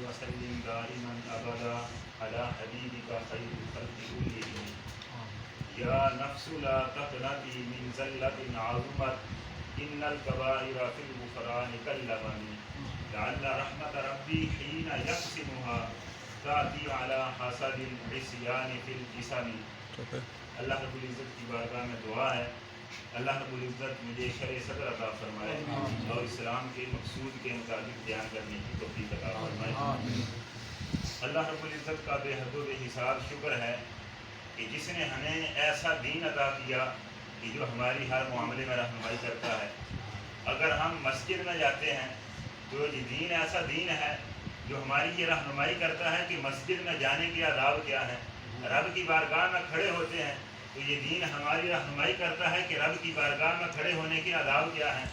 وسلم دائما ابدا على حبيبك خير الخلق كلهم. يا نفس لا تقنطي من زلة عظمت ان الكبائر في الغفران كاللمم. لعل رحمة ربي حين يقسمها تأتي على حسد العصيان في الجسم. اللہ رب العزت کی بارگاہ میں دعا ہے اللہ رب العزت مجھے شرع صدر عطا فرمائے اور اسلام کے مقصود کے مطابق بیان کرنے کی توفیق عطا فرمائے. اللہ رب العزت کا بے حد و بے حساب شکر ہے کہ جس نے ہمیں ایسا دین عطا کیا کہ جو ہماری ہر معاملے میں رہنمائی کرتا ہے. اگر ہم مسجد میں جاتے ہیں تو یہ دین ایسا دین ہے جو ہماری یہ رہنمائی کرتا ہے کہ مسجد میں جانے کے آداب کیا ہیں. رب کی بارگاہ میں کھڑے ہوتے ہیں تو یہ دین ہماری رہنمائی کرتا ہے کہ رب کی بارگاہ میں کھڑے ہونے کے آداب کیا ہیں.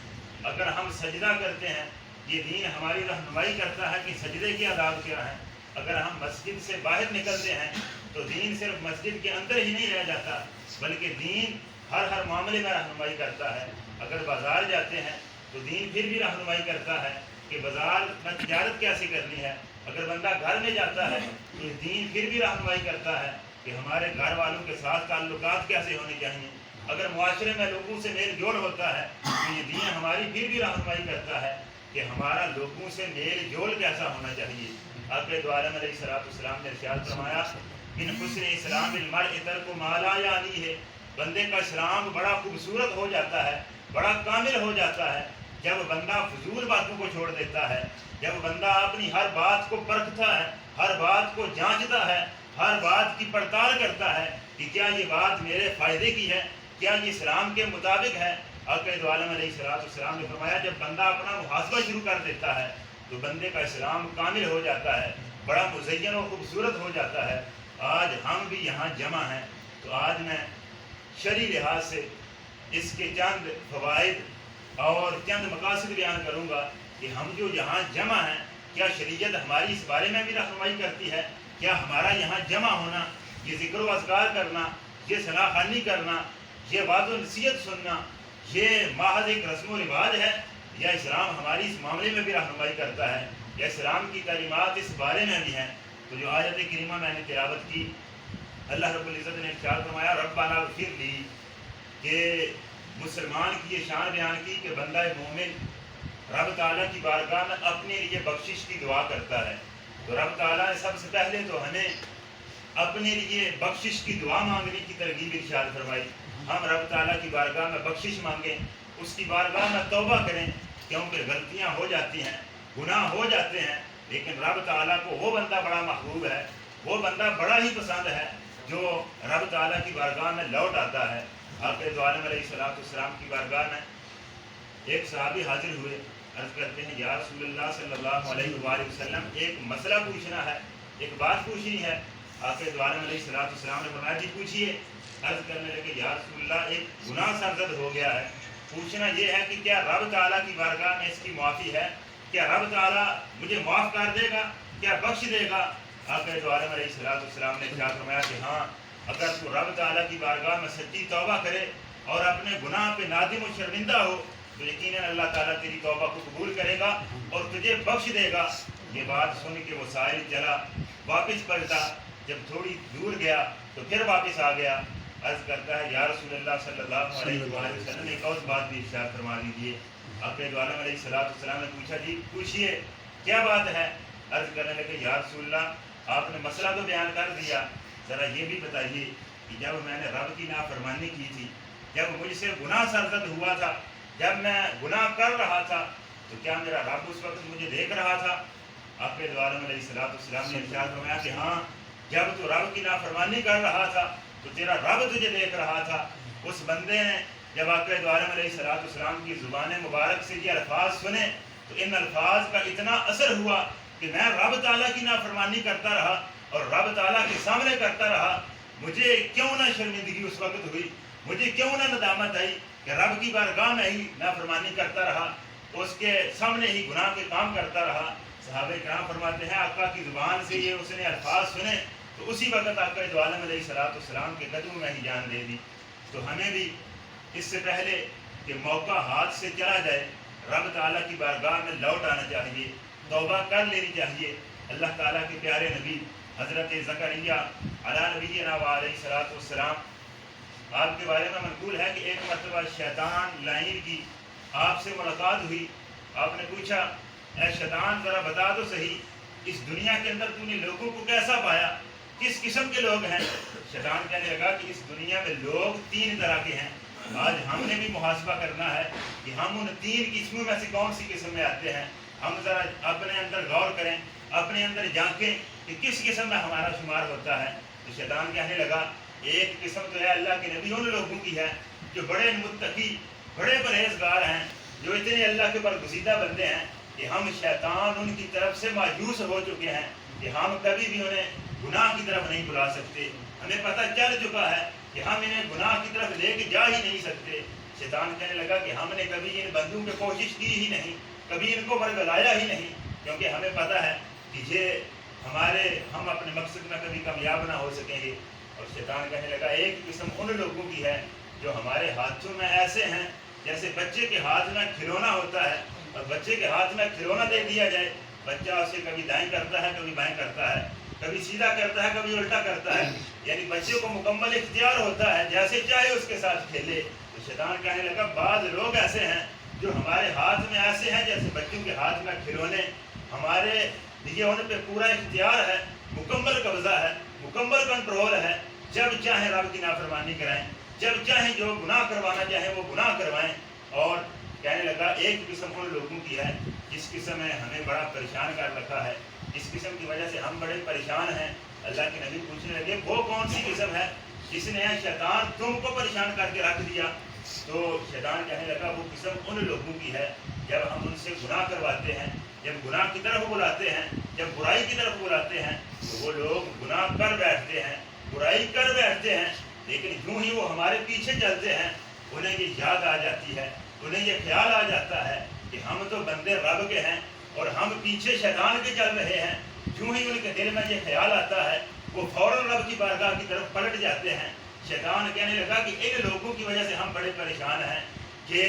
اگر ہم سجدہ کرتے ہیں یہ دین ہماری رہنمائی کرتا ہے کہ سجدے کے آداب کیا ہیں. اگر ہم مسجد سے باہر نکلتے ہیں تو دین صرف مسجد کے اندر ہی نہیں رہ جاتا بلکہ دین ہر معاملے میں رہنمائی کرتا ہے. اگر بازار جاتے ہیں تو دین پھر بھی رہنمائی کرتا ہے کہ بازار میں تجارت کیسے کرنی ہے. اگر بندہ گھر میں جاتا ہے تو دین پھر بھی رہنمائی کرتا ہے کہ ہمارے گھر والوں کے ساتھ تعلقات کیسے ہونے چاہیے. اگر معاشرے میں لوگوں سے میل جول ہوتا ہے تو یہ دین ہماری پھر بھی رہنمائی کرتا ہے کہ ہمارا لوگوں سے میل جول کیسا ہونا چاہیے. آپ دو عالم علیہ السلام نے ارشاد فرمایا ان حسن اسلام المرء ترک ما لا یعنی ہے. بندے کا اسلام بڑا خوبصورت ہو جاتا ہے بڑا کامل ہو جاتا ہے جب بندہ فضول باتوں کو چھوڑ دیتا ہے. جب بندہ اپنی ہر بات کو پرکھتا ہے ہر بات کو جانچتا ہے ہر بات کی پڑتال کرتا ہے کہ کیا یہ بات میرے فائدے کی ہے کیا یہ اسلام کے مطابق ہے. آقا دو عالم علیہ السلام نے فرمایا جب بندہ اپنا محاسبہ شروع کر دیتا ہے تو بندے کا اسلام کامل ہو جاتا ہے بڑا مزین و خوبصورت ہو جاتا ہے. آج ہم بھی یہاں جمع ہیں تو آج میں شرعی لحاظ سے اس کے چند فوائد اور چند مقاصد بیان کروں گا کہ ہم جو یہاں جمع ہیں کیا شریعت ہماری اس بارے میں بھی رہنمائی کرتی ہے. کیا ہمارا یہاں جمع ہونا یہ ذکر و اذکار کرنا یہ ثنا خوانی کرنا یہ وعظ و نصیحت سننا یہ محض ایک رسم و رواج ہے یا اسلام ہماری اس معاملے میں بھی رہنمائی کرتا ہے یا اسلام کی تعلیمات اس بارے میں بھی ہیں. تو جو آیت کریمہ میں نے تلاوت کی اللہ رب العزت نے ارشاد فرمایا ربنا اغفر لی کہ مسلمان کی یہ شان بیان کی کہ بندہ مومن رب تعالیٰ کی بارگاہ میں اپنے لیے بخشش کی دعا کرتا ہے. تو رب تعالیٰ نے سب سے پہلے تو ہمیں اپنے لیے بخشش کی دعا مانگنے کی ترغیب ارشاد فرمائی. ہم رب تعالیٰ کی بارگاہ میں بخشش مانگیں اس کی بارگاہ میں توبہ کریں کیونکہ غلطیاں ہو جاتی ہیں گناہ ہو جاتے ہیں لیکن رب تعالیٰ کو وہ بندہ بڑا محبوب ہے وہ بندہ بڑا ہی پسند ہے جو رب تعالیٰ کی بارگاہ میں لوٹ آتا ہے. آپ دو عالم علیہ السلام کی بارگاہ میں ایک صحابی حاضر ہوئے عرض کرتے ہیں یا رسول اللہ صلی اللہ علیہ وآلہ وسلم ایک مسئلہ پوچھنا ہے ایک بات پوچھنی ہے. آپ دو عالم علیہ السلام نے فرمایا جی پوچھیے. عرض کرنے لگے یا رسول اللہ ایک گناہ سرزد ہو گیا ہے پوچھنا یہ ہے کہ کیا رب تعالیٰ کی بارگاہ میں اس کی معافی ہے کیا رب تعالیٰ مجھے معاف کر دے گا کیا بخش دے گا. آپ دو عالم علیہ السلام نے ارشاد فرمایا کہ ہاں اگر تو رب تعالیٰ کی بارگاہ میں سچی توبہ کرے اور اپنے گناہ پہ نادم و شرمندہ ہو تو یقیناً اللہ تعالیٰ تیری توبہ کو قبول کرے گا اور تجھے بخش دے گا. یہ بات سن کے وہ سائل چلا واپس پلٹا جب تھوڑی دور گیا تو پھر واپس آ گیا. عرض کرتا ہے یا رسول اللہ صلی اللہ علیہ وآلہ وسلم ایک اور بات بھی ارشاد فرما دیجیے. آپ عالم علیہ السلام نے پوچھا جی پوچھیے کیا بات ہے. عرض کرنے لگے یا رسول اللہ آپ نے مسئلہ تو بیان کر دیا ذرا یہ بھی بتائیے کہ جب میں نے رب کی نافرمانی کی تھی جب مجھ سے گناہ سرزد ہوا تھا جب میں گناہ کر رہا تھا تو کیا میرا رب اس وقت مجھے دیکھ رہا تھا. آپ عالم علیہ السلام نے ارشاد فرمایا کہ ہاں جب تو رب کی نافرمانی کر رہا تھا تو تیرا رب تجھے دیکھ رہا تھا. اس بندے نے جب آپ عالم علیہ السلام کی زبان مبارک سے یہ الفاظ سنے تو ان الفاظ کا اتنا اثر ہوا کہ میں رب تعالیٰ کی نافرمانی کرتا رہا اور رب تعالیٰ کے سامنے کرتا رہا. مجھے کیوں نہ شرمندگی اس وقت ہوئی مجھے کیوں نہ ندامت آئی کہ رب کی بارگاہ میں ہی نافرمانی کرتا رہا اس کے سامنے ہی گناہ کے کام کرتا رہا. صحابہ کرام فرماتے ہیں آقا کی زبان سے یہ اس نے الفاظ سنے تو اسی وقت آقا دو عالم علیہ السلام کے قدموں میں ہی جان دے دی. تو ہمیں بھی اس سے پہلے کہ موقع ہاتھ سے چلا جائے رب تعالیٰ کی بارگاہ میں لوٹ آنا چاہیے توبہ کر لینی چاہیے اللہ تعالیٰ کے پیارے نبی حضرت زکریا علی نبینا و علیہ الصلوۃ والسلام آپ کے بارے میں منقول ہے کہ ایک مرتبہ شیطان لعین کی آپ سے ملاقات ہوئی. آپ نے پوچھا اے شیطان ذرا بتا تو صحیح اس دنیا کے اندر تو نے لوگوں کو کیسا پایا, کس قسم کے لوگ ہیں؟ شیطان کہنے لگا کہ اس دنیا میں لوگ 3 طرح کے ہیں. آج ہم نے بھی محاسبہ کرنا ہے کہ ہم ان 3 قسموں میں سے کون سی قسم میں آتے ہیں. ہم ذرا اپنے اندر غور کریں, اپنے اندر جانچیں کہ کس قسم میں ہمارا شمار ہوتا ہے. تو شیطان کہنے لگا ایک قسم تو ہے اللہ کے نبی ان لوگوں کی ہے جو بڑے متقی, بڑے پرہیزگار ہیں, جو اتنے اللہ کے برگزیدہ بندے ہیں کہ ہم شیطان ان کی طرف سے مایوس ہو چکے ہیں کہ ہم کبھی بھی انہیں گناہ کی طرف نہیں بلا سکتے. ہمیں پتہ چل چکا ہے کہ ہم انہیں گناہ کی طرف لے کے جا ہی نہیں سکتے. شیطان کہنے لگا کہ ہم نے کبھی ان بندوں پہ کوشش کی ہی نہیں, کبھی ان کو برگلایا ہی نہیں, کیونکہ ہمیں پتہ ہے کہ یہ ہم اپنے مقصد میں کبھی کامیاب نہ ہو سکیں گے. اور شیطان کہنے لگا ایک قسم ان لوگوں کی ہے جو ہمارے ہاتھوں میں ایسے ہیں جیسے بچے کے ہاتھ میں کھلونا ہوتا ہے, اور بچے کے ہاتھ میں کھلونا دے دیا جائے, بچہ اسے کبھی دائیں کرتا ہے, کبھی بائیں کرتا ہے, کبھی سیدھا کرتا ہے, کبھی الٹا کرتا ہے. یعنی بچے کو مکمل اختیار ہوتا ہے, جیسے چاہے اس کے ساتھ کھیلے. تو شیطان کہنے لگا بعض لوگ ایسے ہیں جو ہمارے ہاتھ میں ایسے ہیں جیسے بچوں کے ہاتھ میں کھلونے, ہمارے لیے ان پہ پورا اختیار ہے, مکمل قبضہ ہے, مکمل کنٹرول ہے. جب چاہیں رب کی نافرمانی کرائیں, جب چاہیں جو گناہ کروانا چاہیں وہ گناہ کروائیں. اور کہنے لگا ایک قسم ان لوگوں کی ہے جس قسم میں ہمیں بڑا پریشان کر رکھا ہے, اس قسم کی وجہ سے ہم بڑے پریشان ہیں. اللہ کے نبی پوچھنے لگے وہ کون سی قسم ہے جس نے شیطان تم کو پریشان کر کے رکھ دیا؟ تو شیطان کہنے لگا وہ قسم ان لوگوں کی ہے جب ہم ان سے گناہ کرواتے ہیں, جب گناہ کی طرف بلاتے ہیں, جب برائی کی طرف بلاتے ہیں تو وہ لوگ گناہ کر بیٹھتے ہیں, برائی کر بیٹھتے ہیں, لیکن یوں ہی وہ ہمارے پیچھے چلتے ہیں. انہیں یہ یاد آ جاتی ہے, انہیں یہ خیال آ جاتا ہے کہ ہم تو بندے رب کے ہیں اور ہم پیچھے شیطان کے چل رہے ہیں. یوں ہی ان کے دل میں یہ خیال آتا ہے, وہ فوراً رب کی بارگاہ کی طرف پلٹ جاتے ہیں. شیطان کہنے لگا کہ ان لوگوں کی وجہ سے ہم بڑے پریشان ہیں کہ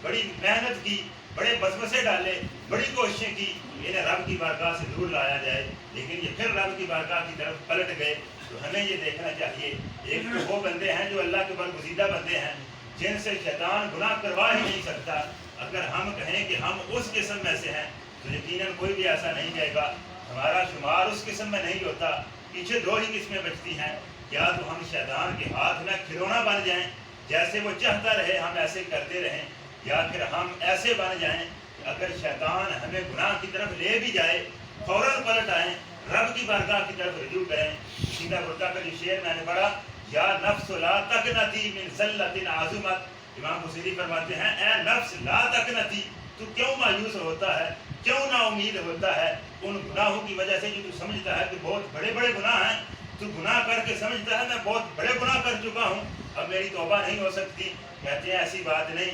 بڑی محنت کی, بڑے وسوسے ڈالے, بڑی کوششیں کی انہیں رب کی بارگاہ سے دور لایا جائے, لیکن یہ پھر رب کی بارگاہ کی طرف پلٹ گئے. تو ہمیں یہ دیکھنا چاہیے ایک تو وہ بندے ہیں جو اللہ کے برگزیدہ بندے ہیں جن سے شیطان گناہ کروا ہی نہیں سکتا. اگر ہم کہیں کہ ہم اس قسم میں سے ہیں تو یقیناً کوئی بھی ایسا نہیں کہے گا, ہمارا شمار اس قسم میں نہیں ہوتا. پیچھے 2 ہی قسمیں بچتی ہیں, یا تو ہم شیطان کے ہاتھ میں کھلونا بن جائیں, جیسے وہ چاہتا رہے ہم ایسے کرتے رہیں, یا پھر ہم ایسے بن جائیں کہ اگر شیطان ہمیں گناہ کی طرف لے بھی جائے فوراً پلٹ آئیں, رب کی بارگاہ کی طرف رجوع کریں. سیدھا بردا کا جو شعر میں نے پڑھا, یا نفس لا تقنطی من ذلت عظمت, امام بصیری فرماتے ہیں اے نفس لا تقنطی, تو کیوں مایوس ہوتا ہے, کیوں نا امید ہوتا ہے ان گناہوں کی وجہ سے جو تو سمجھتا ہے کہ بہت بڑے بڑے گناہ ہیں, تو گناہ کر کے سمجھتا ہے میں بہت بڑے گناہ کر چکا ہوں, اب میری توبہ نہیں ہو سکتی. کہتے ہیں ایسی بات نہیں,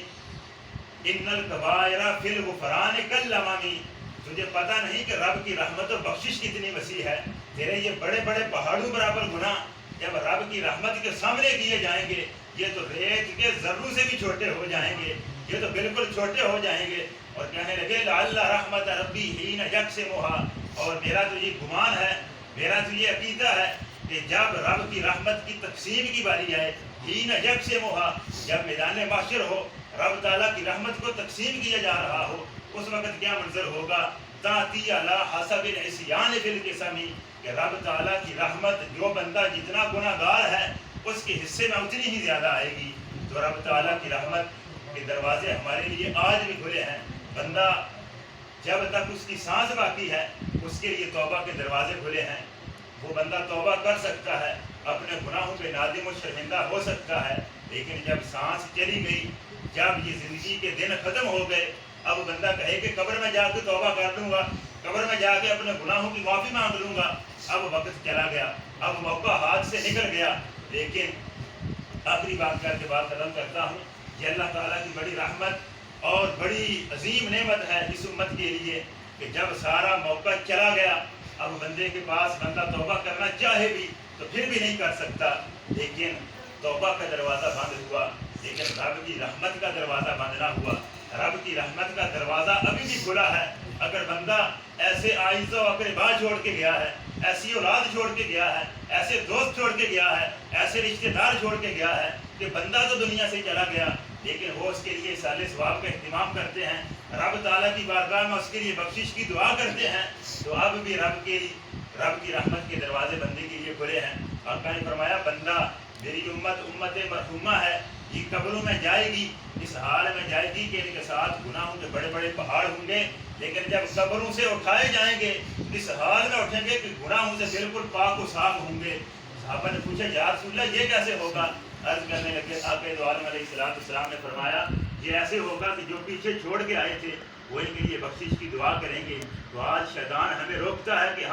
ان الکبائر فی الغفران کالامامی, تجھے پتہ نہیں کہ رب کی رحمت و بخشش کتنی وسیع ہے. تیرے یہ بڑے بڑے پہاڑوں برابر گناہ جب رب کی رحمت کے سامنے کیے جائیں گے, یہ تو ریت کے ذروں سے بھی چھوٹے ہو جائیں گے, یہ تو بالکل چھوٹے ہو جائیں گے. اور کہنے لگے لعل رحمت ربی حین یقسمھا, اور میرا تو یہ گمان ہے, میرا تو یہ عقیدہ ہے کہ جب رب کی رحمت کی تقسیم کی باری آئے, حین یقسمھا, جب میدان محشر ہو, رب تعالیٰ کی رحمت کو تقسیم کیا جا رہا ہو, اس وقت کیا منظر ہوگا؟ تاتی علی حسب العصیان بالقسم, کہ رب تعالیٰ کی رحمت جو بندہ جتنا گناہ گار ہے اس کے حصے میں اتنی ہی زیادہ آئے گی. تو رب تعالیٰ کی رحمت کے دروازے ہمارے لیے آج بھی کھلے ہیں. بندہ جب تک اس کی سانس باقی ہے اس کے لیے توبہ کے دروازے کھلے ہیں. وہ بندہ توبہ کر سکتا ہے, اپنے گناہوں پہ نادم و شرمندہ ہو سکتا ہے, لیکن جب سانس چلی گئی, جب یہ زندگی کے دن ختم ہو گئے, اب بندہ کہے کہ قبر میں جا کے توبہ کر لوں گا, قبر میں جا کے اپنے گناہوں کی معافی مانگ لوں گا, اب وقت چلا گیا, اب موقع ہاتھ سے نکل گیا. لیکن آخری بات کر کے بات ختم کرتا ہوں, یہ اللہ تعالیٰ کی بڑی رحمت اور بڑی عظیم نعمت ہے اس امت کے لیے کہ جب سارا موقع چلا گیا, اب بندے کے پاس بندہ توبہ کرنا چاہے بھی تو پھر بھی نہیں کر سکتا. لیکن توبہ کا دروازہ بند ہوا, لیکن رب کی رحمت کا دروازہ بند نہ ہوا. رب کی رحمت کا دروازہ ابھی بھی کھلا ہے. اگر بندہ ایسے آئزہ و اقربا چھوڑ کے گیا ہے، ایسی اولاد چھوڑ کے گیا ہے، ایسے دوست چھوڑ کے گیا ہے، ایسے رشتہ دار چھوڑ کے گیا ہے کہ بندہ تو دنیا سے چلا گیا لیکن وہ اس کے لیے سال ثواب کا اہتمام کرتے ہیں، رب تعالیٰ کی بارگاہ میں اس کے لیے بخشش کی دعا کرتے ہیں، تو اب بھی رب کی رحمت کے دروازے بندے کے لیے کھلے ہیں۔ آقا نے فرمایا بندہ میری امت مرحومہ ہے، یہ قبروں میں جائے گی، اس حال میں جائے گی کہ ان کے ساتھ گناہوں کے بڑے بڑے پہاڑ ہوں گے، لیکن جب قبروں سے اٹھائے جائیں گے اس حال میں اٹھیں گے کہ گناہوں سے بالکل پاک و صاف ہوں گے۔ صحابہ نے پوچھا یا رسول اللہ یہ کیسے ہوگا؟ عرض کرنے لگے آقا دو عالم علیہ السلام نے فرمایا یہ ایسے ہوگا کہ جو پیچھے چھوڑ کے آئے تھے وہ ان کے لیے بخشش کی دعا کریں گے۔ تو آج شیطان ہمیں روکتا ہے کہ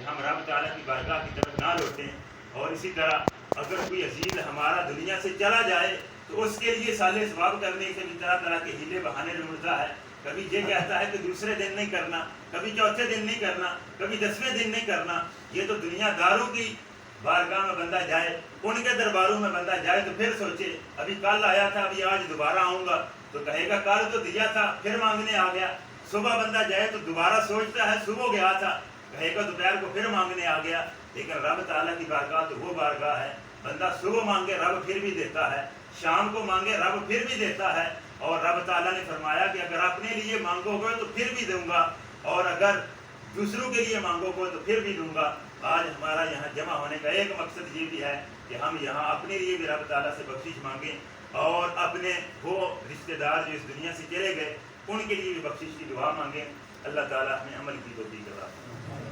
ہم رب تعالیٰ کی بارگاہ کی طرف نہ لوٹیں، اور اسی طرح اگر کوئی عزیز ہمارا دنیا سے چلا جائے تو اس کے لیے سال ثواب کرنے سے بھی طرح طرح کے ہیلے بہانے ڈھونڈتا ہے۔ کبھی یہ کہتا ہے کہ دوسرے دن نہیں کرنا، کبھی چوتھے دن نہیں کرنا، کبھی 10ویں دن نہیں کرنا۔ یہ تو دنیا داروں کی بارگاہ میں بندہ جائے، ان کے درباروں میں بندہ جائے تو پھر سوچے ابھی کل آیا تھا، ابھی آج دوبارہ آؤں گا، تو کہے گا کل تو دیا تھا پھر مانگنے آ گیا۔ صبح بندہ جائے تو دوبارہ سوچتا ہے صبح گیا تھا، کہے گا دوپہر کو پھر مانگنے آ گیا۔ لیکن رب تعالیٰ کی بارگاہ تو وہ بارگاہ ہے بندہ صبح مانگے رب پھر بھی دیتا ہے، شام کو مانگے رب پھر بھی دیتا ہے، اور رب تعالیٰ نے فرمایا کہ اگر اپنے لیے مانگو گے تو پھر بھی دوں گا، اور اگر دوسروں کے لیے مانگو گے تو پھر بھی دوں گا۔ آج ہمارا یہاں جمع ہونے کا ایک مقصد یہ بھی ہے کہ ہم یہاں اپنے لیے بھی رب تعالیٰ سے بخشش مانگیں، اور اپنے وہ رشتہ دار جو اس دنیا سے چلے گئے ان کے لیے بھی بخشش کی دعا مانگیں۔ اللہ تعالیٰ ہمیں عمل کی توفیق عطا فرمائے۔